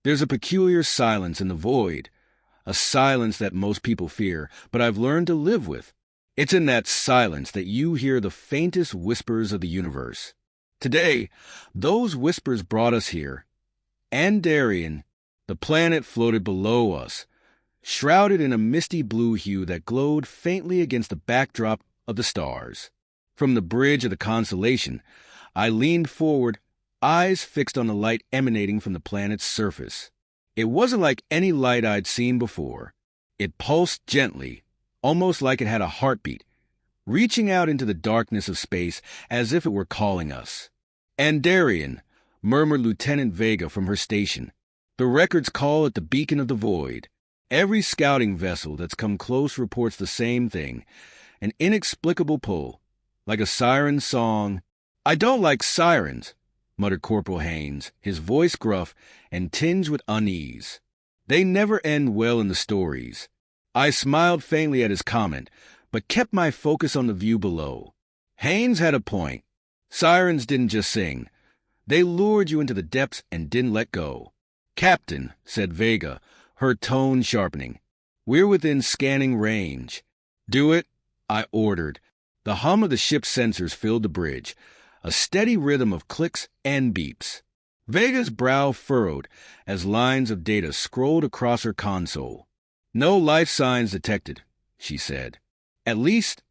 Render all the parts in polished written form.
There's a peculiar silence in the void, a silence that most people fear, but I've learned to live with. It's in that silence that you hear the faintest whispers of the universe. Today, those whispers brought us here. Andarion, the planet floated below us, shrouded in a misty blue hue that glowed faintly against the backdrop of the stars. From the bridge of the constellation, I leaned forward, eyes fixed on the light emanating from the planet's surface. It wasn't like any light I'd seen before. It pulsed gently, almost like it had a heartbeat, reaching out into the darkness of space as if it were calling us. "Andarion," murmured Lieutenant Vega from her station. "The records call it the beacon of the void. Every scouting vessel that's come close reports the same thing, an inexplicable pull, like a siren song." "I don't like sirens," muttered Corporal Haynes, his voice gruff and tinged with unease. "They never end well in the stories." I smiled faintly at his comment, but kept my focus on the view below. Haynes had a point. Sirens didn't just sing. They lured you into the depths and didn't let go. "Captain," said Vega, her tone sharpening, "we're within scanning range." "Do it," I ordered. The hum of the ship's sensors filled the bridge, a steady rhythm of clicks and beeps. Vega's brow furrowed as lines of data scrolled across her console. "No life signs detected," she said. "At least,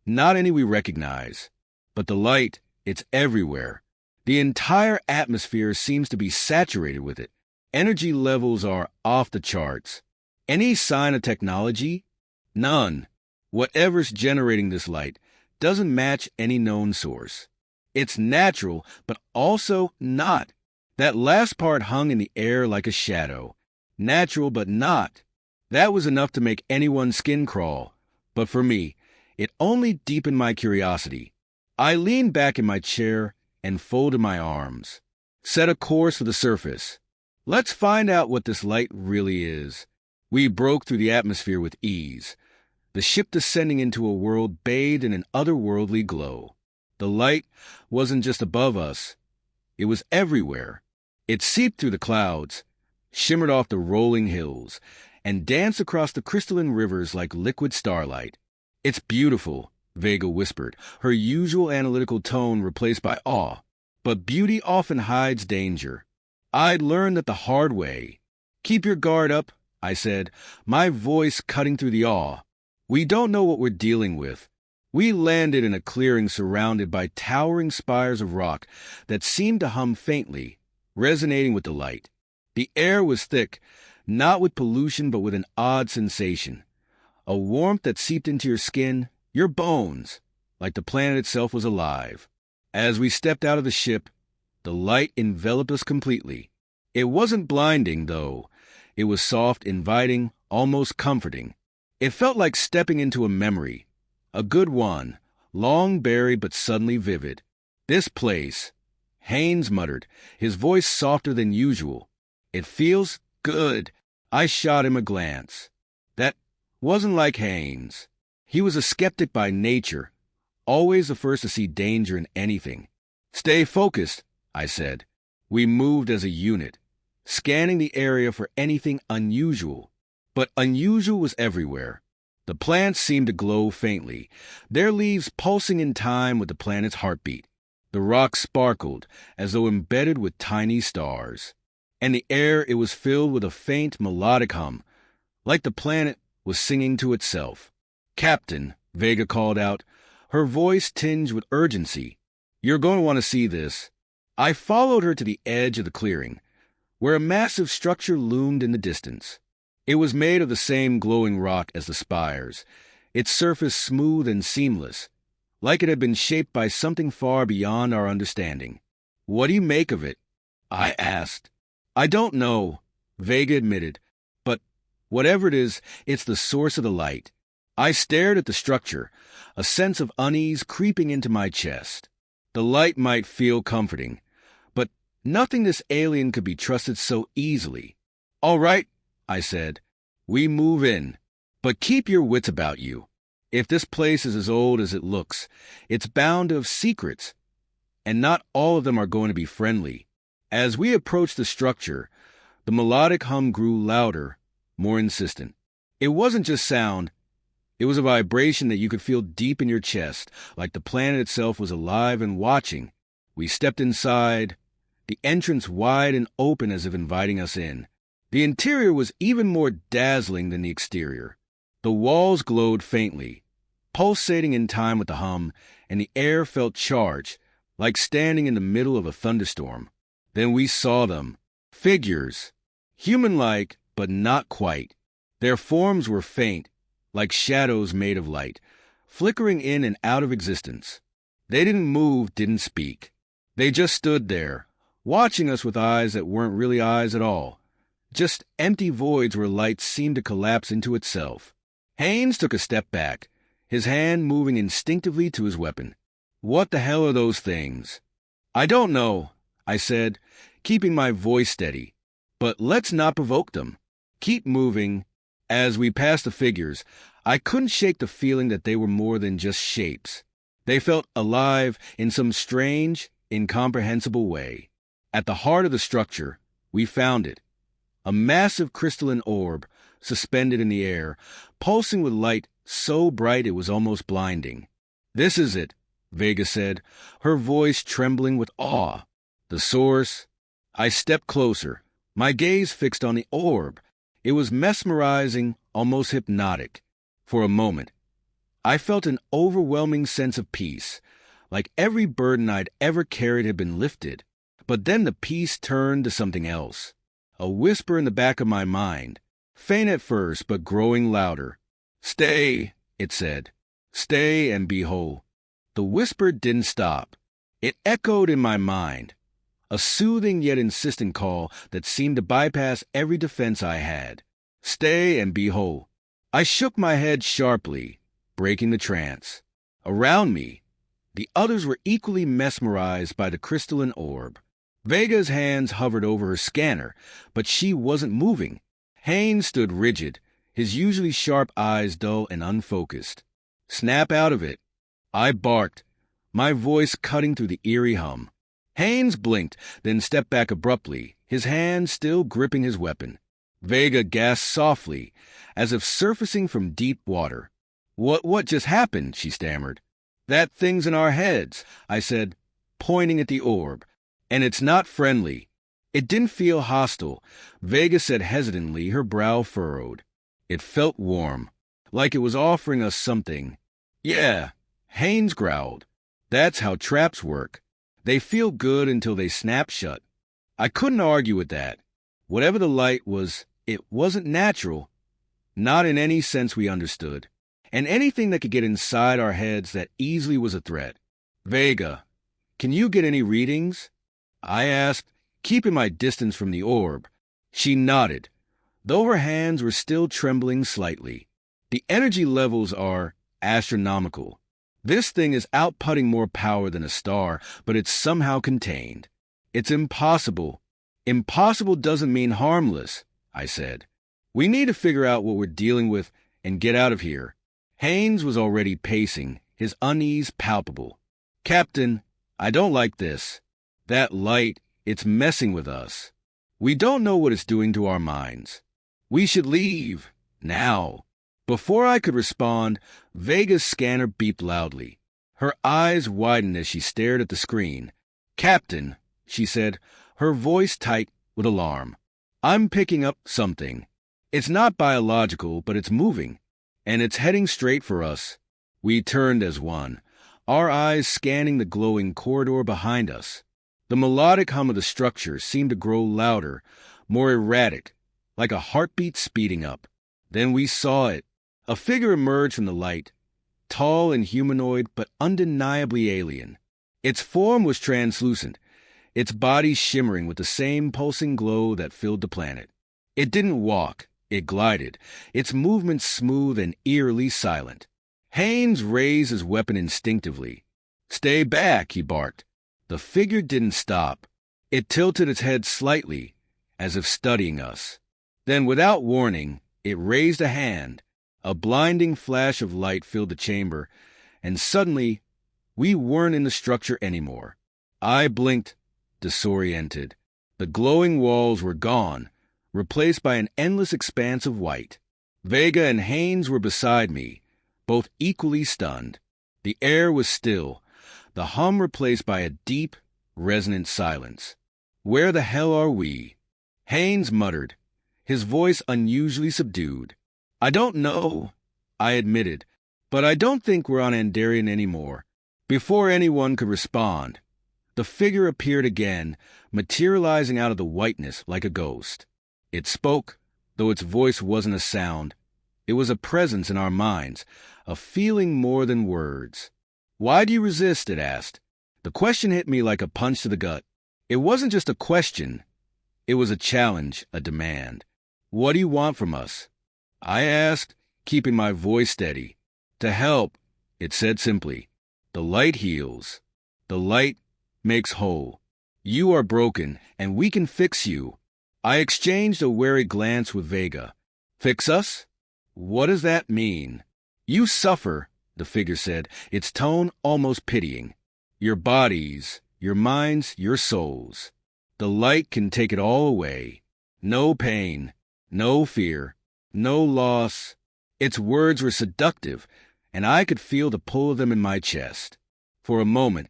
not any we recognize. But the light, it's everywhere. The entire atmosphere seems to be saturated with it. Energy levels are off the charts. Any sign of technology? None. Whatever's generating this light doesn't match any known source. It's natural, but also not. That last part hung in the air like a shadow. Natural, but not. That was enough to make anyone's skin crawl. But for me, it only deepened my curiosity. I leaned back in my chair and folded my arms. Set a course for the surface. Let's find out what this light really is. We broke through the atmosphere with ease, the ship descending into a world bathed in an otherworldly glow. The light wasn't just above us. It was everywhere. It seeped through the clouds, shimmered off the rolling hills, and danced across the crystalline rivers like liquid starlight. "It's beautiful," Vega whispered, her usual analytical tone replaced by awe. "But beauty often hides danger. I'd learned that the hard way." "Keep your guard up," I said, my voice cutting through the awe. "We don't know what we're dealing with." We landed in a clearing surrounded by towering spires of rock that seemed to hum faintly, resonating with the light. The air was thick, not with pollution but with an odd sensation, a warmth that seeped into your skin, your bones, like the planet itself was alive. As we stepped out of the ship, the light enveloped us completely. It wasn't blinding, though. It was soft, inviting, almost comforting. It felt like stepping into a memory, a good one, long buried but suddenly vivid. "This place," Haynes muttered, his voice softer than usual. "It feels good." I shot him a glance. That wasn't like Haynes. He was a skeptic by nature, always the first to see danger in anything. "Stay focused," I said. We moved as a unit, scanning the area for anything unusual. But unusual was everywhere. The plants seemed to glow faintly, their leaves pulsing in time with the planet's heartbeat. The rocks sparkled, as though embedded with tiny stars. And the air, it was filled with a faint melodic hum, like the planet was singing to itself. "Captain," Vega called out, her voice tinged with urgency, "you're going to want to see this." I followed her to the edge of the clearing, where a massive structure loomed in the distance. It was made of the same glowing rock as the spires, its surface smooth and seamless, like it had been shaped by something far beyond our understanding. "What do you make of it?" I asked. "I don't know," Vega admitted, "but whatever it is, it's the source of the light." I stared at the structure, a sense of unease creeping into my chest. The light might feel comforting, but nothing this alien could be trusted so easily. "All right," I said, "we move in, but keep your wits about you. If this place is as old as it looks, it's bound to have secrets, and not all of them are going to be friendly." As we approached the structure, The melodic hum grew louder, more insistent. It wasn't just sound, it was a vibration that you could feel deep in your chest, like the planet itself was alive and watching. We stepped inside, the entrance wide and open as if inviting us in. The interior was even more dazzling than the exterior. The walls glowed faintly, pulsating in time with the hum, and the air felt charged, like standing in the middle of a thunderstorm. Then we saw them. Figures. Human-like, but not quite. Their forms were faint, like shadows made of light, flickering in and out of existence. They didn't move, didn't speak. They just stood there, watching us with eyes that weren't really eyes at all. Just empty voids where light seemed to collapse into itself. Haynes took a step back, his hand moving instinctively to his weapon. What the hell are those things? I don't know, I said, keeping my voice steady. But let's not provoke them. Keep moving. As we passed the figures, I couldn't shake the feeling that they were more than just shapes. They felt alive in some strange, incomprehensible way. At the heart of the structure, we found it. A massive crystalline orb, suspended in the air, pulsing with light so bright it was almost blinding. This is it, Vega said, her voice trembling with awe. The source. I stepped closer, my gaze fixed on the orb. It was mesmerizing, almost hypnotic. For a moment, I felt an overwhelming sense of peace, like every burden I'd ever carried had been lifted. But then the peace turned to something else. A whisper in the back of my mind, faint at first but growing louder. Stay, it said. Stay and be whole. The whisper didn't stop. It echoed in my mind, a soothing yet insistent call that seemed to bypass every defense I had. Stay and be whole. I shook my head sharply, breaking the trance. Around me, the others were equally mesmerized by the crystalline orb. Vega's hands hovered over her scanner, but she wasn't moving. Haynes stood rigid, his usually sharp eyes dull and unfocused. Snap out of it. I barked, my voice cutting through the eerie hum. Haynes blinked, then stepped back abruptly, his hand still gripping his weapon. Vega gasped softly, as if surfacing from deep water. What just happened?" she stammered. "That thing's in our heads," I said, pointing at the orb. "And it's not friendly." It didn't feel hostile, Vega said hesitantly, her brow furrowed. It felt warm, like it was offering us something. "Yeah," Haynes growled. "That's how traps work. They feel good until they snap shut." I couldn't argue with that. Whatever the light was, it wasn't natural. Not in any sense we understood. And anything that could get inside our heads that easily was a threat. "Vega, can you get any readings?" I asked, keeping my distance from the orb. She nodded, though her hands were still trembling slightly. "The energy levels are astronomical. This thing is outputting more power than a star, but it's somehow contained. It's impossible." "Impossible doesn't mean harmless," I said. "We need to figure out what we're dealing with and get out of here." Haynes was already pacing, his unease palpable. "Captain, I don't like this. That light, it's messing with us. We don't know what it's doing to our minds. We should leave. Now." Before I could respond, Vega's scanner beeped loudly. Her eyes widened as she stared at the screen. "Captain," she said, her voice tight with alarm. "I'm picking up something. It's not biological, but it's moving. And it's heading straight for us." We turned as one, our eyes scanning the glowing corridor behind us. The melodic hum of the structure seemed to grow louder, more erratic, like a heartbeat speeding up. Then we saw it. A figure emerged from the light, tall and humanoid, but undeniably alien. Its form was translucent, its body shimmering with the same pulsing glow that filled the planet. It didn't walk, it glided, its movements smooth and eerily silent. Haynes raised his weapon instinctively. "Stay back," he barked. The figure didn't stop. It tilted its head slightly, as if studying us. Then, without warning, it raised a hand. A blinding flash of light filled the chamber, and suddenly, we weren't in the structure anymore. I blinked, disoriented. The glowing walls were gone, replaced by an endless expanse of white. Vega and Haynes were beside me, both equally stunned. The air was still, the hum replaced by a deep, resonant silence. "Where the hell are we?" Haynes muttered, his voice unusually subdued. "I don't know," I admitted, "but I don't think we're on Andarion anymore." Before anyone could respond, the figure appeared again, materializing out of the whiteness like a ghost. It spoke, though its voice wasn't a sound. It was a presence in our minds, a feeling more than words. "Why do you resist?" it asked. The question hit me like a punch to the gut. It wasn't just a question. It was a challenge, a demand. "What do you want from us?" I asked, keeping my voice steady. "To help," it said simply. "The light heals. The light makes whole. You are broken, and we can fix you." I exchanged a wary glance with Vega. "Fix us? What does that mean?" "You suffer," the figure said, its tone almost pitying. "Your bodies, your minds, your souls. The light can take it all away. No pain, no fear, no loss." Its words were seductive, and I could feel the pull of them in my chest. For a moment,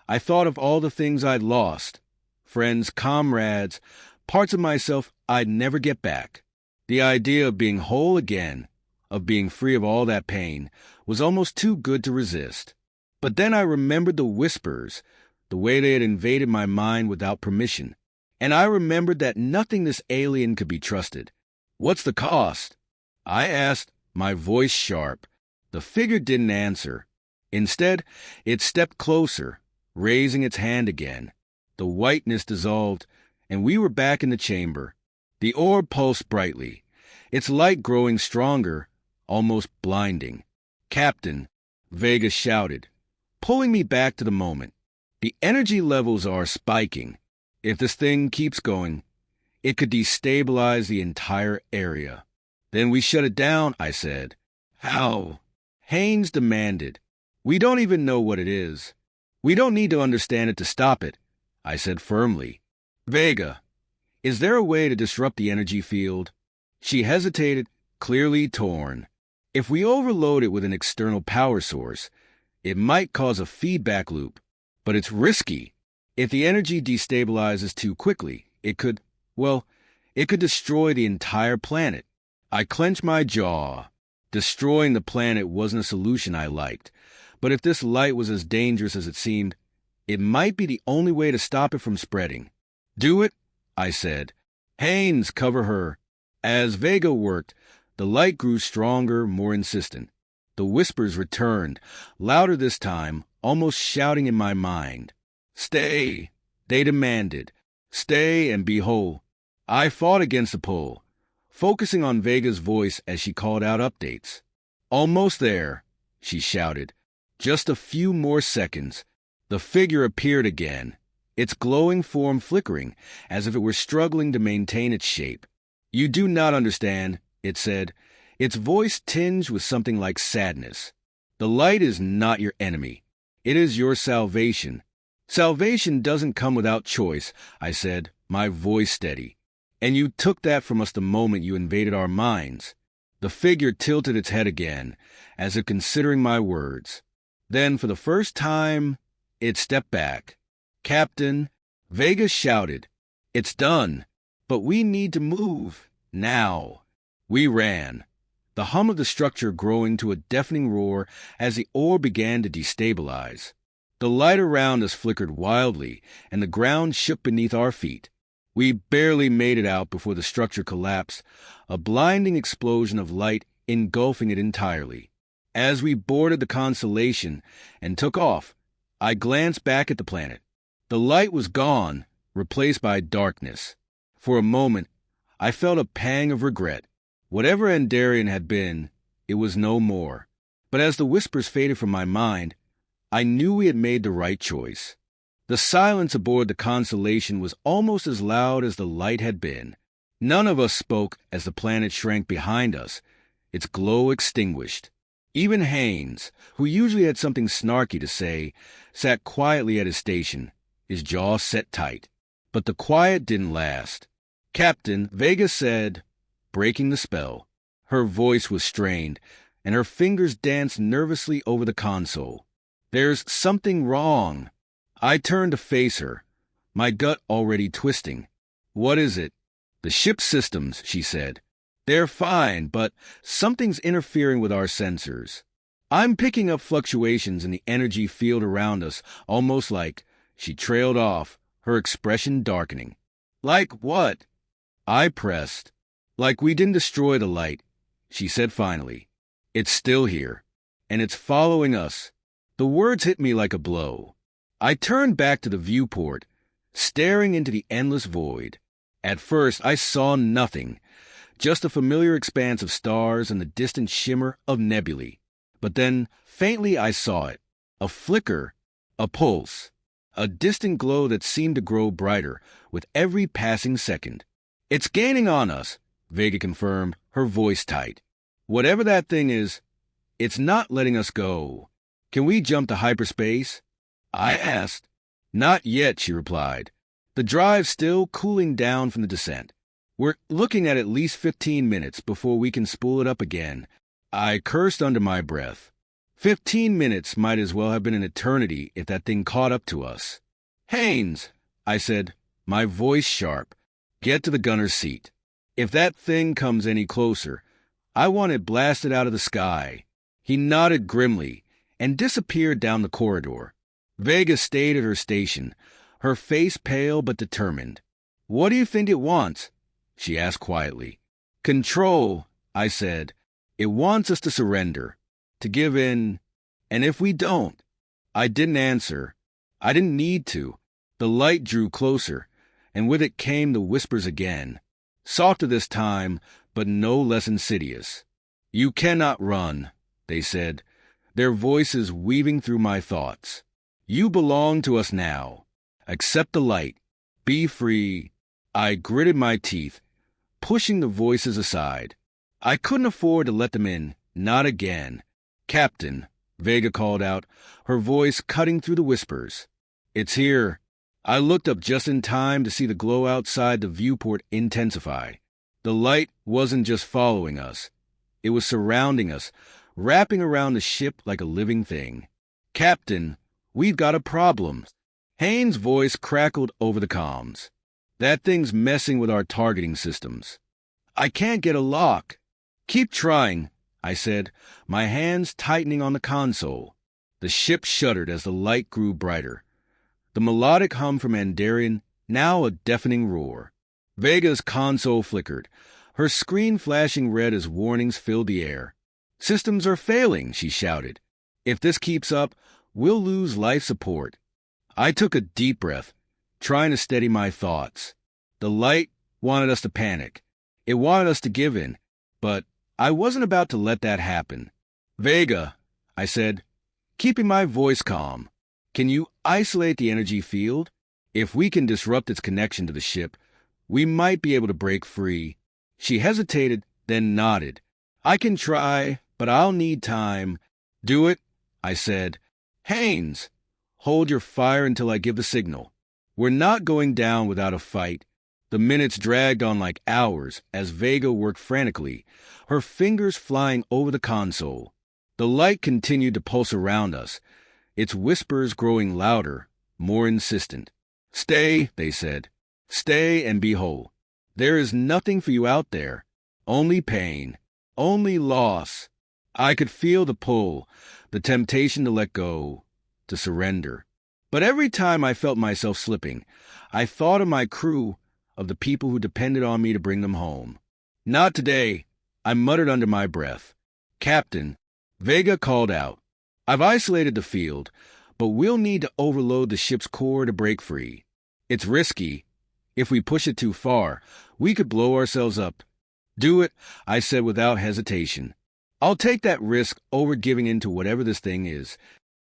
I thought of all the things I'd lost. Friends, comrades, parts of myself I'd never get back. The idea of being whole again, of being free of all that pain, was almost too good to resist. But then I remembered the whispers, the way they had invaded my mind without permission. And I remembered that nothing this alien could be trusted. "What's the cost?" I asked, my voice sharp. The figure didn't answer. Instead, it stepped closer, raising its hand again. The whiteness dissolved, and we were back in the chamber. The orb pulsed brightly, its light growing stronger, almost blinding. "Captain," Vega shouted, pulling me back to the moment. "The energy levels are spiking. If this thing keeps going, it could destabilize the entire area." "Then we shut it down," I said. "How?" Haynes demanded. "We don't even know what it is. We don't need to understand it to stop it," I said firmly. "Vega, is there a way to disrupt the energy field?" She hesitated, clearly torn. "If we overload it with an external power source, it might cause a feedback loop, but it's risky. If the energy destabilizes too quickly, it could destroy the entire planet." I clenched my jaw. Destroying the planet wasn't a solution I liked, but if this light was as dangerous as it seemed, it might be the only way to stop it from spreading. "Do it," I said. "Haynes, cover her." As Vega worked, the light grew stronger, more insistent. The whispers returned, louder this time, almost shouting in my mind. "Stay," they demanded. "Stay and be whole." I fought against the pull, focusing on Vega's voice as she called out updates. "Almost there," she shouted. "Just a few more seconds." The figure appeared again, its glowing form flickering, as if it were struggling to maintain its shape. "You do not understand," it said, its voice tinged with something like sadness. "The light is not your enemy. It is your salvation." "Salvation doesn't come without choice," I said, my voice steady. "And you took that from us the moment you invaded our minds." The figure tilted its head again, as if considering my words. Then, for the first time, it stepped back. "Captain," Vega shouted, "it's done, but we need to move, now." We ran, the hum of the structure growing to a deafening roar as the orb began to destabilize. The light around us flickered wildly, and the ground shook beneath our feet. We barely made it out before the structure collapsed, a blinding explosion of light engulfing it entirely. As we boarded the Constellation and took off, I glanced back at the planet. The light was gone, replaced by darkness. For a moment, I felt a pang of regret. Whatever Andarion had been, it was no more. But as the whispers faded from my mind, I knew we had made the right choice. The silence aboard the Constellation was almost as loud as the light had been. None of us spoke as the planet shrank behind us, its glow extinguished. Even Haynes, who usually had something snarky to say, sat quietly at his station, his jaw set tight. But the quiet didn't last. Captain, Vega said, breaking the spell. Her voice was strained, and her fingers danced nervously over the console. There's something wrong. I turned to face her, my gut already twisting. What is it? The ship systems, she said. They're fine, but something's interfering with our sensors. I'm picking up fluctuations in the energy field around us, almost like... She trailed off, her expression darkening. Like what? I pressed. Like we didn't destroy the light, she said finally. It's still here, and it's following us. The words hit me like a blow. I turned back to the viewport, staring into the endless void. At first, I saw nothing, just a familiar expanse of stars and the distant shimmer of nebulae. But then, faintly I saw it. A flicker, a pulse, a distant glow that seemed to grow brighter with every passing second. It's gaining on us, Vega confirmed, her voice tight. Whatever that thing is, it's not letting us go. Can we jump to hyperspace? I asked. Not yet, she replied. The drive's still cooling down from the descent. We're looking at least 15 minutes before we can spool it up again. I cursed under my breath. 15 minutes might as well have been an eternity if that thing caught up to us. Haynes, I said, my voice sharp, get to the gunner's seat. If that thing comes any closer, I want it blasted out of the sky. He nodded grimly and disappeared down the corridor. Vega stayed at her station, her face pale but determined. What do you think it wants? She asked quietly. Control, I said. It wants us to surrender, to give in, and if we don't... I didn't answer. I didn't need to. The light drew closer, and with it came the whispers again. Softer this time, but no less insidious. You cannot run, they said, their voices weaving through my thoughts. You belong to us now. Accept the light. Be free. I gritted my teeth, pushing the voices aside. I couldn't afford to let them in, not again. Captain, Vega called out, her voice cutting through the whispers. It's here. I looked up just in time to see the glow outside the viewport intensify. The light wasn't just following us. It was surrounding us, wrapping around the ship like a living thing. Captain, we've got a problem. Haynes' voice crackled over the comms. That thing's messing with our targeting systems. I can't get a lock. Keep trying, I said, my hands tightening on the console. The ship shuddered as the light grew brighter. The melodic hum from Andarion, now a deafening roar. Vega's console flickered, her screen flashing red as warnings filled the air. Systems are failing, she shouted. If this keeps up, we'll lose life support. I took a deep breath, trying to steady my thoughts. The light wanted us to panic. It wanted us to give in, but I wasn't about to let that happen. Vega, I said, keeping my voice calm, can you isolate the energy field? If we can disrupt its connection to the ship, we might be able to break free. She hesitated, then nodded. I can try, but I'll need time. Do it, I said. Haynes, hold your fire until I give the signal. We're not going down without a fight. The minutes dragged on like hours as Vega worked frantically, her fingers flying over the console. The light continued to pulse around us, its whispers growing louder, more insistent. Stay, they said. Stay and be whole. There is nothing for you out there. Only pain. Only loss. I could feel the pull, the temptation to let go, to surrender. But every time I felt myself slipping, I thought of my crew, of the people who depended on me to bring them home. Not today, I muttered under my breath. Captain, Vega called out. I've isolated the field, but we'll need to overload the ship's core to break free. It's risky. If we push it too far, we could blow ourselves up. Do it, I said without hesitation. I'll take that risk over giving in to whatever this thing is.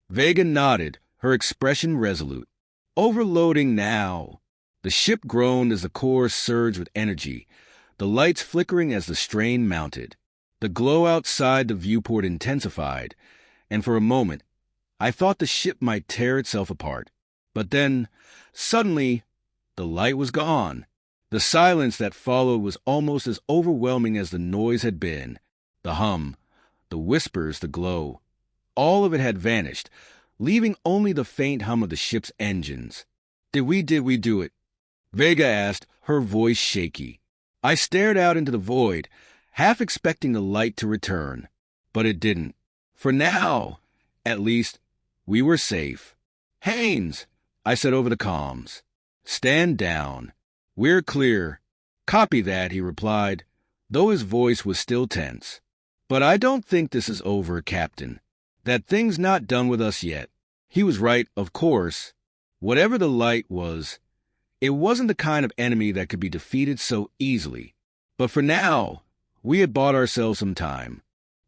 Vega nodded, her expression resolute. Overloading now. The ship groaned as the core surged with energy, the lights flickering as the strain mounted. The glow outside the viewport intensified, and for a moment, I thought the ship might tear itself apart. But then, suddenly, the light was gone. The silence that followed was almost as overwhelming as the noise had been. The hum, the whispers, the glow. All of it had vanished, leaving only the faint hum of the ship's engines. Did we do it? Vega asked, her voice shaky. I stared out into the void, half expecting the light to return. But it didn't. For now, at least, we were safe. Haynes, I said over the comms. Stand down. We're clear. Copy that, he replied, though his voice was still tense. But I don't think this is over, Captain. That thing's not done with us yet. He was right, of course. Whatever the light was, it wasn't the kind of enemy that could be defeated so easily. But for now, we had bought ourselves some time.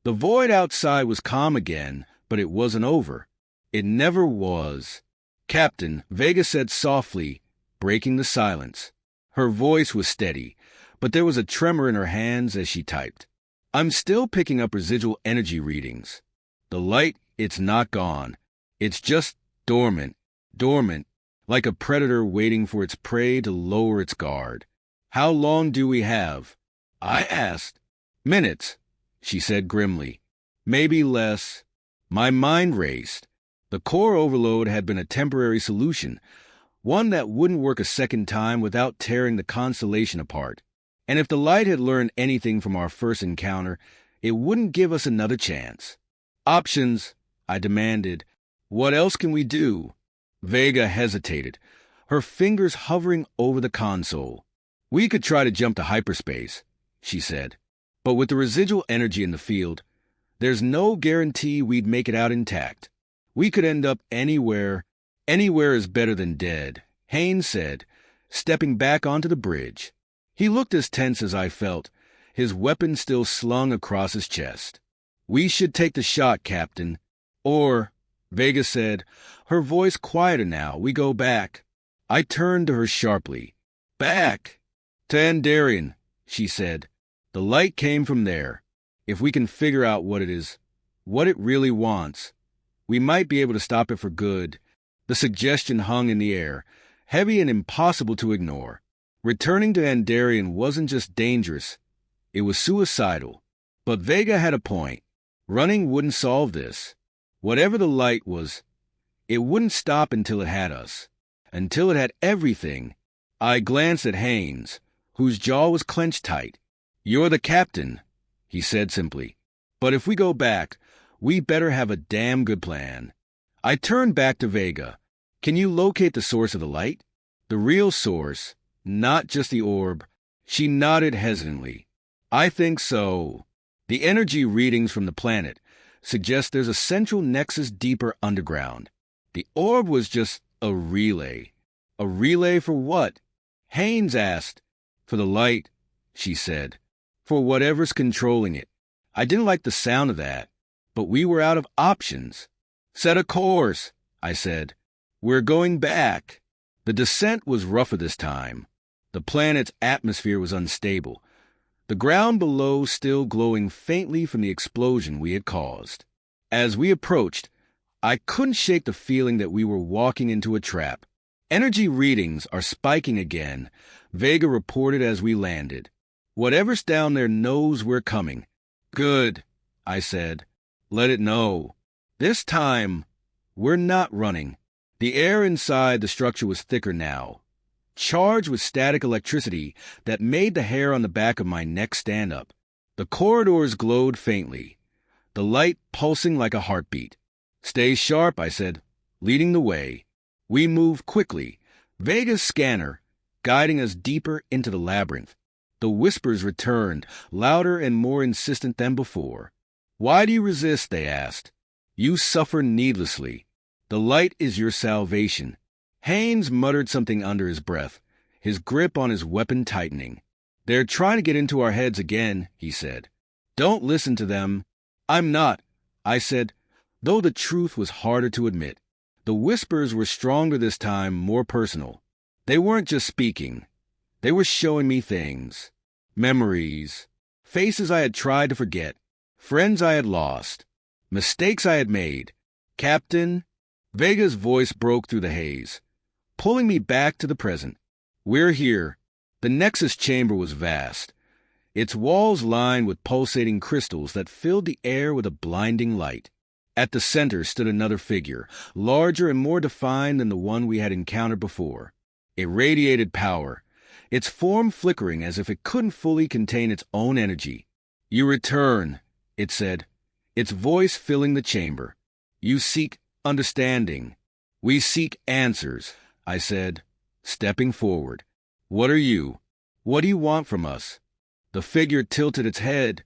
The void outside was calm again, but it wasn't over. It never was. Captain, Vega said softly, breaking the silence. Her voice was steady, but there was a tremor in her hands as she typed. I'm still picking up residual energy readings. The light, it's not gone. It's just dormant, like a predator waiting for its prey to lower its guard. How long do we have? I asked. Minutes, she said grimly. Maybe less. My mind raced. The core overload had been a temporary solution, one that wouldn't work a second time without tearing the constellation apart. And if the light had learned anything from our first encounter, it wouldn't give us another chance. Options, I demanded. What else can we do? Vega hesitated, her fingers hovering over the console. We could try to jump to hyperspace, she said. But with the residual energy in the field, there's no guarantee we'd make it out intact. We could end up anywhere. Anywhere is better than dead, Haynes said, stepping back onto the bridge. He looked as tense as I felt, his weapon still slung across his chest. We should take the shot, Captain. Or, Vega said, her voice quieter now, we go back. I turned to her sharply. Back! To Andarion, she said. The light came from there. If we can figure out what it is, what it really wants, we might be able to stop it for good. The suggestion hung in the air, heavy and impossible to ignore. Returning to Andarion wasn't just dangerous, it was suicidal. But Vega had a point. Running wouldn't solve this. Whatever the light was, it wouldn't stop until it had us. Until it had everything. I glanced at Haynes, whose jaw was clenched tight. You're the captain, he said simply. But if we go back, we better have a damn good plan. I turned back to Vega. Can you locate the source of the light? The real source, not just the orb. She nodded hesitantly. I think so. The energy readings from the planet suggest there's a central nexus deeper underground. The orb was just a relay. A relay for what? Haynes asked. For the light, she said. For whatever's controlling it. I didn't like the sound of that, but we were out of options. Set a course, I said. We're going back. The descent was rougher this time. The planet's atmosphere was unstable, the ground below still glowing faintly from the explosion we had caused. As we approached, I couldn't shake the feeling that we were walking into a trap. Energy readings are spiking again, Vega reported as we landed. Whatever's down there knows we're coming. Good, I said. Let it know. This time, we're not running. The air inside the structure was thicker now, charged with static electricity that made the hair on the back of my neck stand up. The corridors glowed faintly, the light pulsing like a heartbeat. Stay sharp, I said, leading the way. We moved quickly, Vega's scanner guiding us deeper into the labyrinth. The whispers returned, louder and more insistent than before. Why do you resist? They asked. You suffer needlessly. The light is your salvation. Haynes muttered something under his breath, his grip on his weapon tightening. They're trying to get into our heads again, he said. Don't listen to them. I'm not, I said, though the truth was harder to admit. The whispers were stronger this time, more personal. They weren't just speaking. They were showing me things. Memories. Faces I had tried to forget. Friends I had lost. Mistakes I had made. Captain, Vega's voice broke through the haze, pulling me back to the present. We're here. The Nexus chamber was vast, its walls lined with pulsating crystals that filled the air with a blinding light. At the center stood another figure, larger and more defined than the one we had encountered before. It radiated power, its form flickering as if it couldn't fully contain its own energy. "You return," it said, its voice filling the chamber. "You seek understanding. We seek answers," I said, stepping forward. "What are you? What do you want from us?" The figure tilted its head,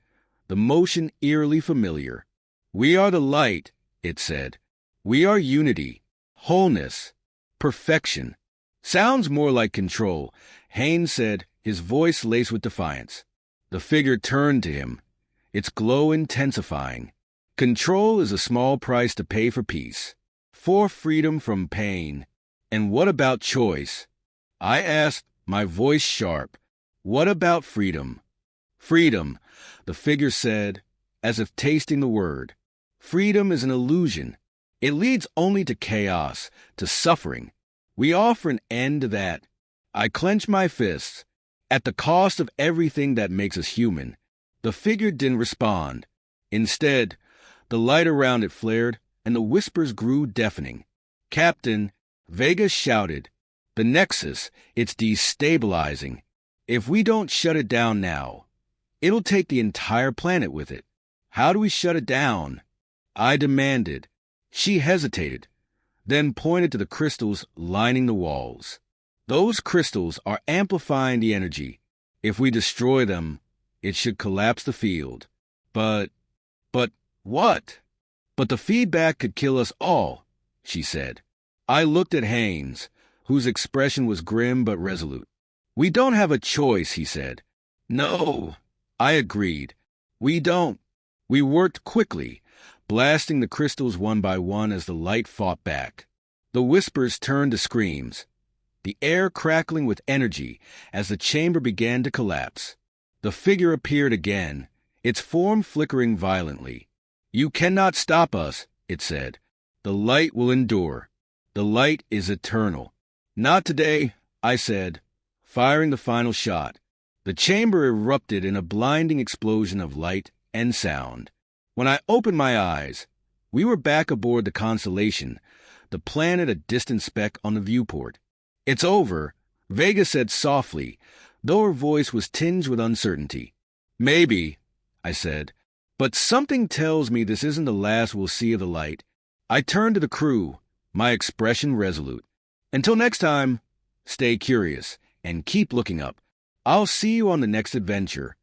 the motion eerily familiar. "We are the light," it said. "We are unity, wholeness, perfection." "Sounds more like control," Haynes said, his voice laced with defiance. The figure turned to him, its glow intensifying. "Control is a small price to pay for peace, for freedom from pain." "And what about choice?" I asked, my voice sharp. "What about freedom?" "Freedom," the figure said, as if tasting the word. "Freedom is an illusion. It leads only to chaos, to suffering. We offer an end to that." I clenched my fists, at the cost of everything that makes us human. The figure didn't respond. Instead, the light around it flared, and the whispers grew deafening. "Captain," Vega shouted, "the Nexus, it's destabilizing. If we don't shut it down now, it'll take the entire planet with it. How do we shut it down?" I demanded. She hesitated, then pointed to the crystals lining the walls. "Those crystals are amplifying the energy. If we destroy them, it should collapse the field." But what? "But the feedback could kill us all," she said. I looked at Haynes, whose expression was grim but resolute. "We don't have a choice," he said. "No," I agreed. "We don't." We worked quickly, blasting the crystals one by one as the light fought back. The whispers turned to screams, the air crackling with energy as the chamber began to collapse. The figure appeared again, its form flickering violently. "You cannot stop us," it said. "The light will endure. The light is eternal." "Not today," I said, firing the final shot. The chamber erupted in a blinding explosion of light and sound. When I opened my eyes, we were back aboard the Constellation, the planet a distant speck on the viewport. "It's over," Vega said softly, though her voice was tinged with uncertainty. "Maybe," I said, "but something tells me this isn't the last we'll see of the light." I turned to the crew, my expression resolute. "Until next time, stay curious and keep looking up. I'll see you on the next adventure."